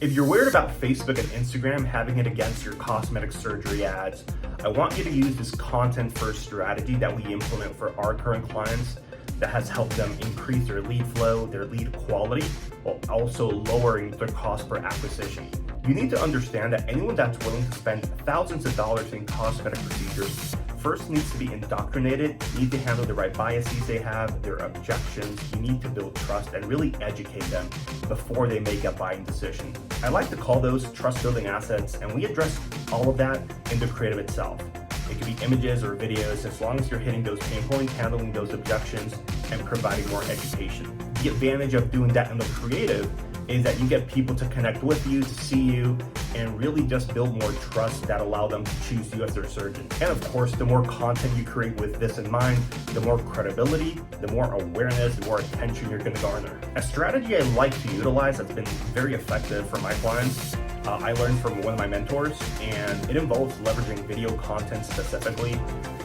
If you're worried about Facebook and Instagram having it against your cosmetic surgery ads, I want you to use this content-first strategy that we implement for our current clients that has helped them increase their lead flow, their lead quality, while also lowering their cost per acquisition. You need to understand that anyone that's willing to spend thousands of dollars in cosmetic procedures first needs to be indoctrinated, need to handle the right biases they have, their objections. You need to build trust and really educate them before they make a buying decision. I like to call those trust building assets, and we address all of that in the creative itself. It could be images or videos, as long as you're hitting those pain points, handling those objections, and providing more education. The advantage of doing that in the creative is that you get people to connect with you, to see you, and really just build more trust that allow them to choose you as their surgeon. And of course, the more content you create with this in mind, the more credibility, the more awareness, the more attention you're gonna garner. A strategy I like to utilize that's been very effective for my clients, I learned from one of my mentors, and it involves leveraging video content specifically,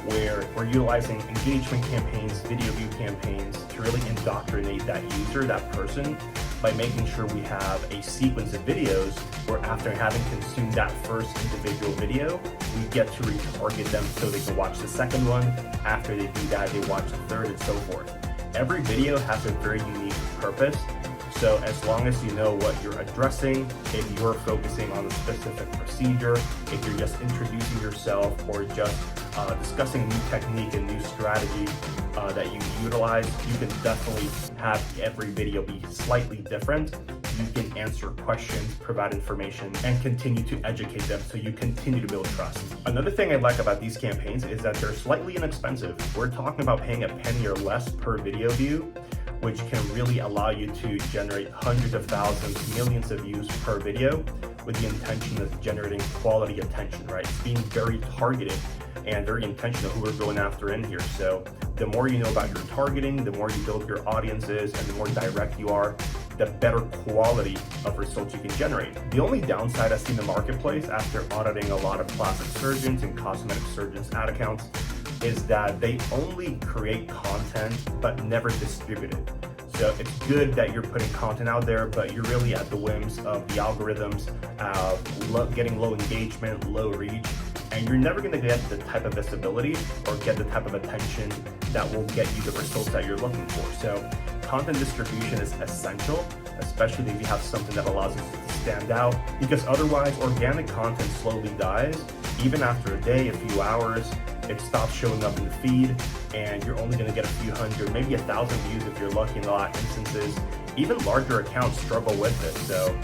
where we're utilizing engagement campaigns, video view campaigns to really indoctrinate that user, that person, by making sure we have a sequence of videos where after having consumed that first individual video, we get to retarget them so they can watch the second one. After they do that, they watch the third and so forth. Every video has a very unique purpose. So as long as you know what you're addressing, if you're focusing on a specific procedure, if you're just introducing yourself or just discussing new technique and new strategy that you utilize, you can definitely have every video be slightly different. You can answer questions, provide information, and continue to educate them so you continue to build trust. Another thing I like about these campaigns is that they're slightly inexpensive. We're talking about paying a penny or less per video view, which can really allow you to generate hundreds of thousands, millions of views per video with the intention of generating quality attention, right? It's being very targeted and very intentional who we're going after in here. So the more you know about your targeting, the more you build your audiences, and the more direct you are, the better quality of results you can generate. The only downside I see in the marketplace after auditing a lot of plastic surgeons and cosmetic surgeons ad accounts is that they only create content but never distribute it. So it's good that you're putting content out there, but you're really at the whims of the algorithms, getting low engagement, low reach, and you're never gonna get the type of visibility or get the type of attention that will get you the results that you're looking for. So content distribution is essential, especially if you have something that allows you to stand out, because otherwise organic content slowly dies. Even after a day, a few hours, it stops showing up in the feed, and you're only gonna get a few hundred, maybe 1,000 views if you're lucky in a lot of instances. Even larger accounts struggle with this. So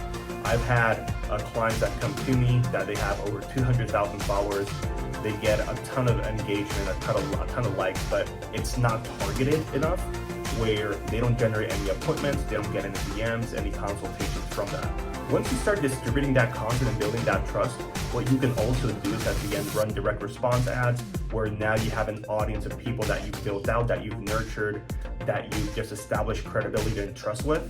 I've had clients that come to me that they have over 200,000 followers. They get a ton of engagement, a ton of likes, but it's not targeted enough where they don't generate any appointments, they don't get any DMs, any consultations from that. Once you start distributing that content and building that trust, what you can also do is at the end run direct response ads, where now you have an audience of people that you've built out, that you've nurtured, that you've just established credibility and trust with.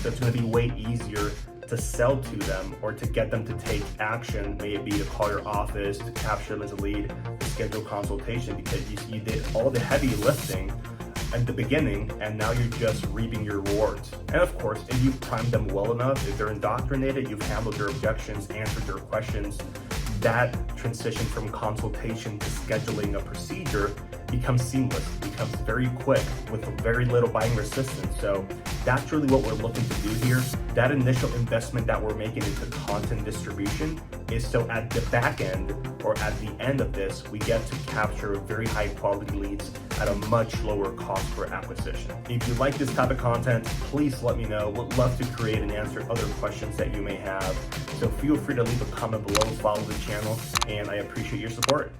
So it's going to be way easier to sell to them or to get them to take action, may it be to call your office, to capture them as a lead, to schedule consultation, because you did all the heavy lifting at the beginning, and now you're just reaping your rewards. And of course, if you've primed them well enough, if they're indoctrinated, you've handled their objections, answered their questions, that transition from consultation to scheduling a procedure becomes seamless, becomes very quick with very little buying resistance. So that's really what we're looking to do here. That initial investment that we're making into content distribution is so at the back end or at the end of this, we get to capture very high quality leads at a much lower cost per acquisition. If you like this type of content, please let me know. Would love to create and answer other questions that you may have. So feel free to leave a comment below, follow the channel, and I appreciate your support.